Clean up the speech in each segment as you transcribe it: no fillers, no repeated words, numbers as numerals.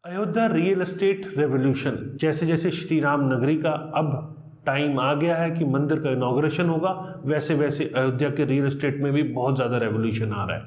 Ayodhya real estate revolution, जैसे जैसे श्री राम नगरी का अब टाइम आ गया है कि मंदिर का इनॉग्रेशन होगा, वैसे वैसे अयोध्या के रियल एस्टेट में भी बहुत ज़्यादा रेवोल्यूशन आ रहा है।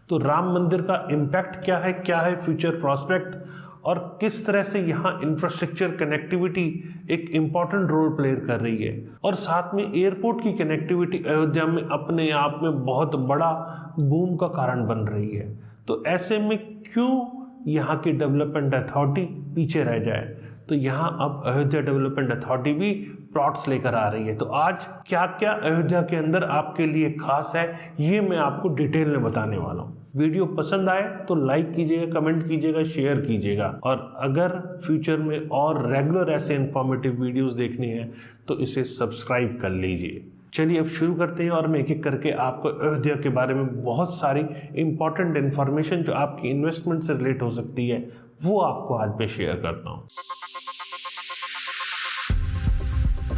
तो राम मंदिर का इम्पैक्ट क्या है फ्यूचर प्रॉस्पेक्ट, और किस तरह से यहाँ इंफ्रास्ट्रक्चर कनेक्टिविटी एक इम्पॉर्टेंट रोल प्ले कर रही है, और साथ में एयरपोर्ट की कनेक्टिविटी अयोध्या में अपने आप में बहुत बड़ा बूम का कारण बन रही है। तो ऐसे में क्यों यहाँ की डेवलपमेंट अथॉरिटी पीछे रह जाए, तो यहाँ अब अयोध्या डेवलपमेंट अथॉरिटी भी प्लॉट्स लेकर आ रही है। तो आज क्या क्या अयोध्या के अंदर आपके लिए खास है, ये मैं आपको डिटेल में बताने वाला हूँ। वीडियो पसंद आए तो लाइक कीजिएगा, कमेंट कीजिएगा, शेयर कीजिएगा, और अगर फ्यूचर में और रेगुलर ऐसे इंफॉर्मेटिव वीडियोस देखनी है तो इसे सब्सक्राइब कर लीजिए। चलिए अब शुरू करते हैं, और मैं एक एक करके आपको अयोध्या के बारे में बहुत सारी इंपॉर्टेंट इन्फॉर्मेशन जो आपकी इन्वेस्टमेंट से रिलेट हो सकती है वो आपको आज मैं शेयर करता हूँ।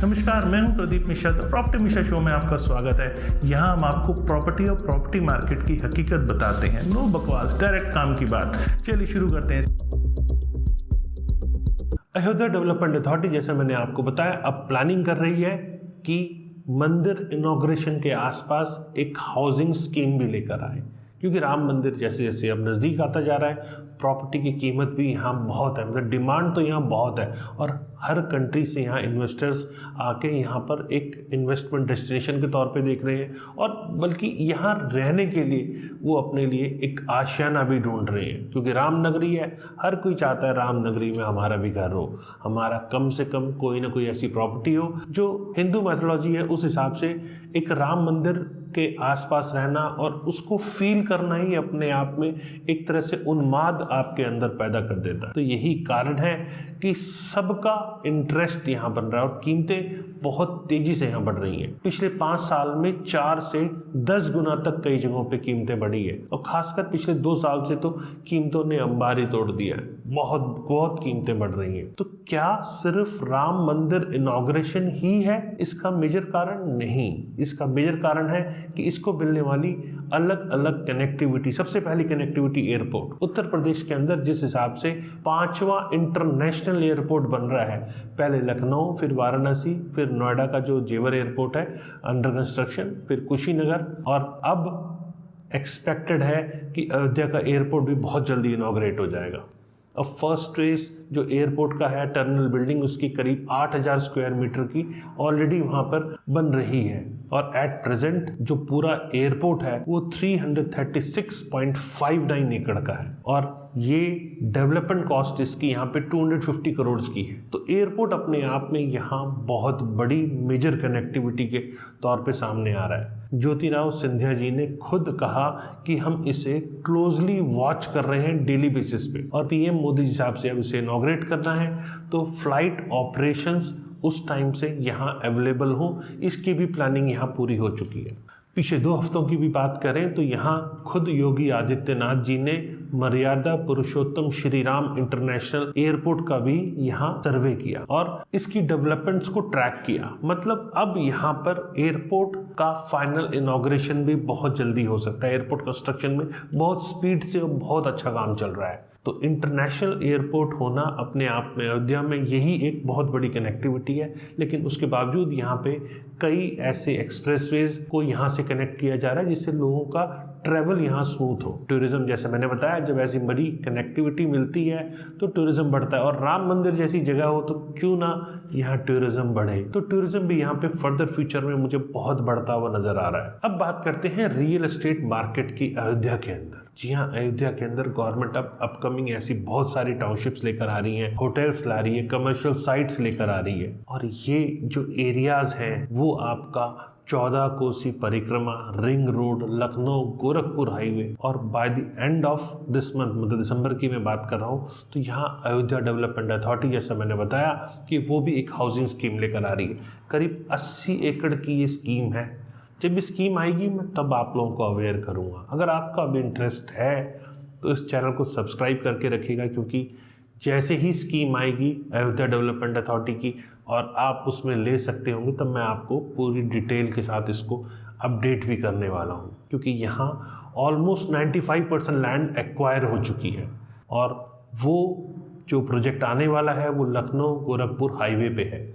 नमस्कार, मैं हूं Pradeep Mishra. The property Mishra show में आपका स्वागत है। यहां हम आपको प्रॉपर्टी और प्रॉपर्टी मार्केट की हकीकत बताते हैं। नो बकवास, डायरेक्ट काम की बात। चलिए शुरू करते हैं। अयोध्या डेवलपमेंट अथॉरिटी, जैसे मैंने आपको बताया, अब प्लानिंग कर रही है कि मंदिर इनॉग्रेशन के आसपास एक हाउसिंग स्कीम भी लेकर आए, क्योंकि राम मंदिर जैसे जैसे अब नज़दीक आता जा रहा है, प्रॉपर्टी की कीमत भी यहाँ बहुत है, मतलब डिमांड तो यहाँ बहुत है, और हर कंट्री से यहाँ इन्वेस्टर्स आके यहाँ पर एक इन्वेस्टमेंट डेस्टिनेशन के तौर पे देख रहे हैं, और बल्कि यहाँ रहने के लिए वो अपने लिए एक आशियाना भी ढूंढ रहे हैं, क्योंकि राम नगरी है, हर कोई चाहता है राम नगरी में हमारा भी घर हो, हमारा कम से कम कोई ना कोई ऐसी प्रॉपर्टी हो जो हिंदू मैथोलॉजी है उस हिसाब से एक राम मंदिर के आसपास रहना और उसको फील करना ही अपने आप में एक तरह से उन्माद आपके अंदर पैदा कर देता है। तो यही कारण है कि सबका इंटरेस्ट यहाँ बन रहा है, और कीमतें बहुत तेजी से यहाँ बढ़ रही हैं। पिछले 5 साल में 4 से 10 गुना तक कई जगहों पे कीमतें बढ़ी है, और खासकर पिछले 2 साल से तो कीमतों ने अंबार ही तोड़ दिया है। बहुत बहुत कीमतें बढ़ रही हैं। तो क्या सिर्फ राम मंदिर इनॉग्रेशन ही है इसका मेजर कारण? नहीं, इसका मेजर कारण है कि इसको मिलने वाली अलग अलग कनेक्टिविटी। सबसे पहली कनेक्टिविटी एयरपोर्ट। उत्तर प्रदेश के अंदर जिस हिसाब से 5वां इंटरनेशनल एयरपोर्ट बन रहा है, पहले लखनऊ, फिर वाराणसी, फिर नोएडा का जो जेवर एयरपोर्ट है अंडर कंस्ट्रक्शन, फिर कुशीनगर, और अब एक्सपेक्टेड है कि अयोध्या का एयरपोर्ट भी बहुत जल्दी इनॉग्रेट हो जाएगा। अब फर्स्ट फेज जो एयरपोर्ट का है, टर्मिनल बिल्डिंग, उसकी करीब 8000 स्क्वायर मीटर की ऑलरेडी वहाँ पर बन रही है, और एट प्रेजेंट जो पूरा एयरपोर्ट है वो 336.59 एकड़ का है, और ये डेवलपमेंट कॉस्ट इसकी यहाँ पे 250 करोड़ की है। तो एयरपोर्ट अपने आप में यहाँ बहुत बड़ी मेजर कनेक्टिविटी के तौर पे सामने आ रहा है। ज्योतिराव सिंधिया जी ने खुद कहा कि हम इसे क्लोजली वॉच कर रहे हैं डेली बेसिस पे, और पीएम मोदी जी साहब से अब इसे इनॉग्रेट करना है, तो फ्लाइट ऑपरेशंस उस टाइम से यहाँ अवेलेबल हो, इसकी भी प्लानिंग यहाँ पूरी हो चुकी है। पिछले 2 हफ्तों की भी बात करें तो यहाँ खुद योगी आदित्यनाथ जी ने मर्यादा पुरुषोत्तम श्री राम इंटरनेशनल एयरपोर्ट का भी यहाँ सर्वे किया और इसकी डेवलपमेंट्स को ट्रैक किया। मतलब अब यहाँ पर एयरपोर्ट का फाइनल इनॉग्रेशन भी बहुत जल्दी हो सकता है। एयरपोर्ट कंस्ट्रक्शन में बहुत स्पीड से और बहुत अच्छा काम चल रहा है। तो इंटरनेशनल एयरपोर्ट होना अपने आप में अयोध्या में यही एक बहुत बड़ी कनेक्टिविटी है, लेकिन उसके बावजूद यहाँ पे कई ऐसे एक्सप्रेसवेज को यहाँ से कनेक्ट किया जा रहा है जिससे लोगों का ट्रैवल यहाँ स्मूथ हो। टूरिज्म, जैसे मैंने बताया, जब ऐसी बड़ी कनेक्टिविटी मिलती है तो टूरिज्म बढ़ता है, और राम मंदिर जैसी जगह हो तो क्यों ना यहाँ टूरिज्म बढ़े। तो टूरिज्म भी यहाँ पे फर्दर फ्यूचर में मुझे बहुत बढ़ता हुआ नजर आ रहा है। अब बात करते हैं रियल एस्टेट मार्केट की अयोध्या के अंदर। जी हाँ, अयोध्या के अंदर गवर्नमेंट अब अपकमिंग ऐसी बहुत सारी टाउनशिप्स लेकर आ रही है, होटल्स ला रही है, कमर्शियल साइट्स लेकर आ रही है, और ये जो एरियाज हैं वो आपका 14 Kosi Parikrama, ring road, Lucknow Gorakhpur highway, और by the end of this month, मतलब दिसंबर की मैं बात कर रहा हूँ, तो यहाँ अयोध्या डेवलपमेंट अथॉरिटी, जैसा मैंने बताया, कि वो भी एक हाउसिंग स्कीम लेकर आ रही है। करीब 80 एकड़ की ये स्कीम है। जब ये स्कीम आएगी मैं तब आप लोगों को अवेयर करूँगा। अगर आपका अभी इंटरेस्ट है तो इस चैनल को सब्सक्राइब करके रखिएगा, क्योंकि जैसे ही स्कीम आएगी अयोध्या डेवलपमेंट अथॉरिटी की और आप उसमें ले सकते होंगे, तब मैं आपको पूरी डिटेल के साथ इसको अपडेट भी करने वाला हूँ। क्योंकि यहाँ ऑलमोस्ट 95% लैंड एक्वायर हो चुकी है, और वो जो प्रोजेक्ट आने वाला है वो लखनऊ गोरखपुर हाईवे पे है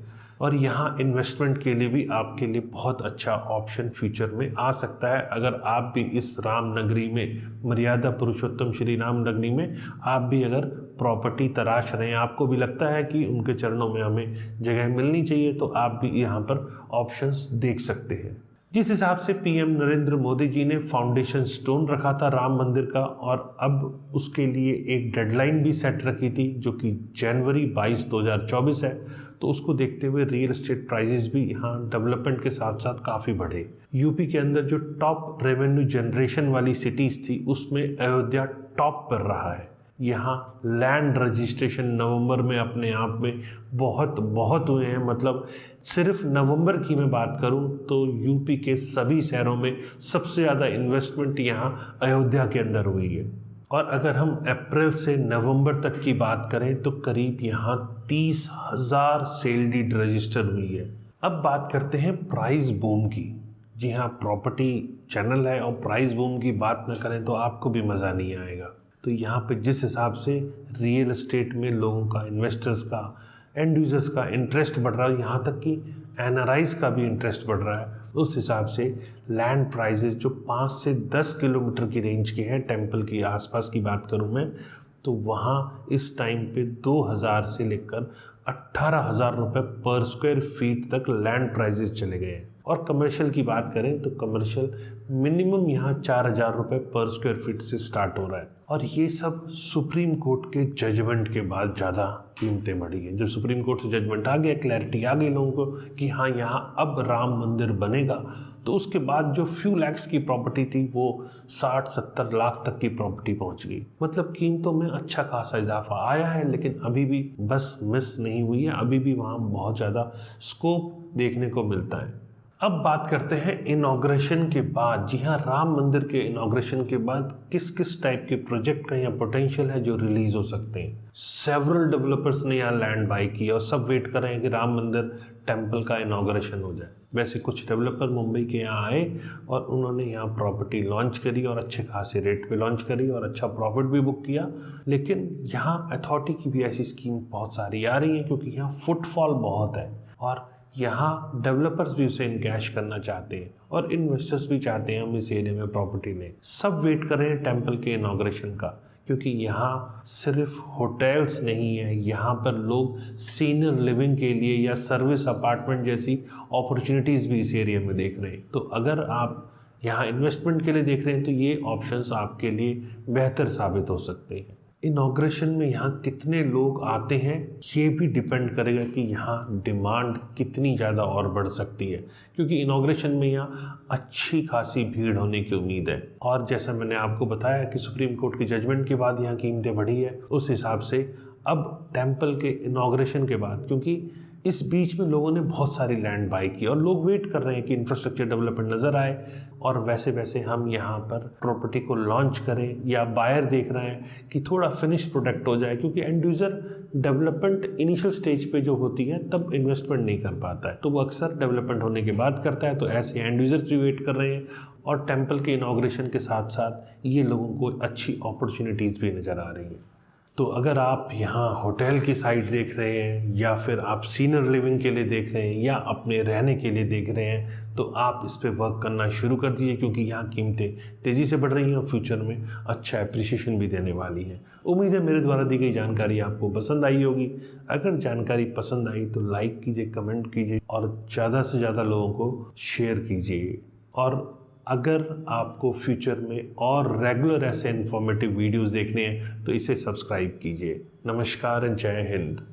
और यहाँ इन्वेस्टमेंट के लिए भी आपके लिए बहुत अच्छा ऑप्शन फ्यूचर में आ सकता है। अगर आप भी इस राम नगरी में, मर्यादा पुरुषोत्तम श्री राम नगरी में आप भी अगर प्रॉपर्टी तलाश रहे हैं, आपको भी लगता है कि उनके चरणों में हमें जगह मिलनी चाहिए, तो आप भी यहाँ पर ऑप्शंस देख सकते हैं। जिस हिसाब से पीएम नरेंद्र मोदी जी ने फाउंडेशन स्टोन रखा था राम मंदिर का और अब उसके लिए एक डेडलाइन भी सेट रखी थी जो कि जनवरी 22, 2024 है, तो उसको देखते हुए रियल एस्टेट प्राइजेस भी यहाँ डेवलपमेंट के साथ साथ काफ़ी बढ़े। यूपी के अंदर जो टॉप रेवेन्यू जनरेशन वाली सिटीज़ थी उसमें अयोध्या टॉप पर रहा है। यहाँ लैंड रजिस्ट्रेशन नवंबर में अपने आप में बहुत हुए हैं। मतलब सिर्फ नवंबर की मैं बात करूं तो यूपी के सभी शहरों में सबसे ज़्यादा इन्वेस्टमेंट यहाँ अयोध्या के अंदर हुई है। और अगर हम अप्रैल से नवंबर तक की बात करें तो करीब यहाँ 30,000 सेल डीड रजिस्टर हुई है। अब बात करते हैं प्राइस बूम की। जी हाँ, प्रॉपर्टी चैनल है और प्राइस बूम की बात न करें तो आपको भी मज़ा नहीं आएगा। तो यहाँ पे जिस हिसाब से रियल एस्टेट में लोगों का, इन्वेस्टर्स का, एंड यूजर्स का इंटरेस्ट बढ़ रहा है, यहाँ तक कि एनआरआईज का भी इंटरेस्ट बढ़ रहा है, उस हिसाब से लैंड प्राइजेज जो 5 से 10 किलोमीटर की रेंज के हैं, टेम्पल की आसपास की बात करूँ मैं, तो वहाँ इस टाइम पे 2,000 से लेकर 18,000 रुपये पर स्क्वायर फीट तक लैंड प्राइजेज चले गए हैं। और कमर्शियल की बात करें तो कमर्शियल मिनिमम यहाँ 4,000 रुपये पर स्क्वायर फीट से स्टार्ट हो रहा है। और ये सब सुप्रीम कोर्ट के जजमेंट के बाद ज़्यादा कीमतें बढ़ी हैं। जब सुप्रीम कोर्ट से जजमेंट आ गया, क्लैरिटी आ गई लोगों को कि हाँ यहाँ अब राम मंदिर बनेगा, तो उसके बाद जो फ्यू लैक्स की प्रॉपर्टी थी वो 60-70 लाख तक की प्रॉपर्टी पहुँच गई। मतलब कीमतों में अच्छा खासा इजाफा आया है, लेकिन अभी भी बस मिस नहीं हुई है, अभी भी वहाँ बहुत ज़्यादा स्कोप देखने को मिलता है। अब बात करते हैं इनॉग्रेशन के बाद। जी हाँ, राम मंदिर के इनॉग्रेशन के बाद किस किस टाइप के प्रोजेक्ट का यहाँ पोटेंशियल है जो रिलीज हो सकते हैं। सेवरल डेवलपर्स ने यहाँ लैंड बाई की और सब वेट कर रहे हैं कि राम मंदिर टेम्पल का इनॉग्रेशन हो जाए। वैसे कुछ डेवलपर मुंबई के यहाँ आए और उन्होंने यहाँ प्रॉपर्टी लॉन्च करी और अच्छे खासे रेट पे लॉन्च करी और अच्छा प्रॉफिट भी बुक किया। लेकिन यहाँ अथॉरिटी की भी ऐसी स्कीम बहुत सारी आ रही हैं क्योंकि यहाँ फुटफॉल बहुत है और यहाँ डेवलपर्स भी उसे इनकैश करना चाहते हैं और इन्वेस्टर्स भी चाहते हैं हम इस एरिया में प्रॉपर्टी लें। सब वेट कर रहे हैं टेम्पल के इनॉग्रेशन का, क्योंकि यहाँ सिर्फ होटल्स नहीं है, यहाँ पर लोग सीनियर लिविंग के लिए या सर्विस अपार्टमेंट जैसी अपॉर्चुनिटीज़ भी इस एरिया में देख रहे हैं। तो अगर आप यहाँ इन्वेस्टमेंट के लिए देख रहे हैं तो ये ऑप्शंस आपके लिए बेहतर साबित हो सकते हैं। इनॉग्रेशन में यहाँ कितने लोग आते हैं ये भी डिपेंड करेगा कि यहाँ डिमांड कितनी ज़्यादा और बढ़ सकती है, क्योंकि इनॉग्रेशन में यहाँ अच्छी खासी भीड़ होने की उम्मीद है। और जैसा मैंने आपको बताया कि सुप्रीम कोर्ट की जजमेंट के बाद यहाँ कीमतें बढ़ी है, उस हिसाब से अब टेम्पल के इनॉग्रेशन के बाद, क्योंकि इस बीच में लोगों ने बहुत सारी लैंड बाई की और लोग वेट कर रहे हैं कि इंफ्रास्ट्रक्चर डेवलपमेंट नज़र आए और वैसे वैसे हम यहाँ पर प्रॉपर्टी को लॉन्च करें, या बायर देख रहे हैं कि थोड़ा फिनिश प्रोडक्ट हो जाए, क्योंकि end user development initial stage पे जो होती है तब इन्वेस्टमेंट नहीं कर पाता है, तो वो अक्सर डेवलपमेंट होने के बाद करता है। तो ऐसे एंड यूज़र्स भी वेट कर रहे हैं और टेम्पल के इनॉग्रेशन के साथ साथ ये लोगों को अच्छी अपॉर्चुनिटीज़ भी नज़र आ रही हैं। तो अगर आप यहाँ होटल की साइड देख रहे हैं या फिर आप सीनियर लिविंग के लिए देख रहे हैं या अपने रहने के लिए देख रहे हैं, तो आप इस पे वर्क करना शुरू कर दीजिए, क्योंकि यहाँ कीमतें तेज़ी से बढ़ रही हैं और फ्यूचर में अच्छा एप्रिसिएशन भी देने वाली हैं। उम्मीद है मेरे द्वारा दी गई जानकारी आपको पसंद आई होगी। अगर जानकारी पसंद आई तो लाइक कीजिए, कमेंट कीजिए और ज़्यादा से ज़्यादा लोगों को शेयर कीजिए। और अगर आपको फ्यूचर में और रेगुलर ऐसे इन्फॉर्मेटिव वीडियोस देखने हैं तो इसे सब्सक्राइब कीजिए। नमस्कार एंड जय हिंद।